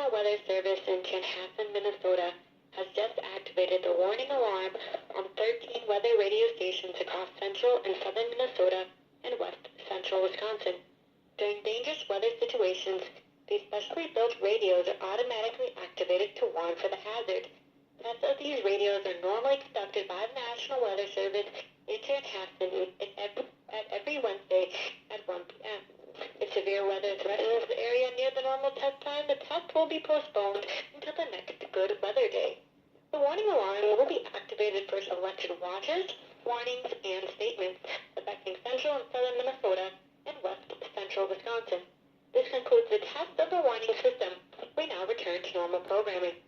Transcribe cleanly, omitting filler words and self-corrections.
National Weather Service in Chanhassen, Minnesota, has just activated the warning alarm on 13 weather radio stations across central and southern Minnesota and west central Wisconsin. During dangerous weather situations, these specially built radios are automatically activated to warn for the hazard. Tests of these radios are normally conducted by the National Weather Service in Chanhassen at every Wednesday at 1 p.m. If severe weather threatens the area near the normal test time, the test will be postponed until the next good weather day. The warning alarm will be activated for selected watches, warnings, and statements affecting central and southern Minnesota and west central Wisconsin. This concludes the test of the warning system. We now return to normal programming.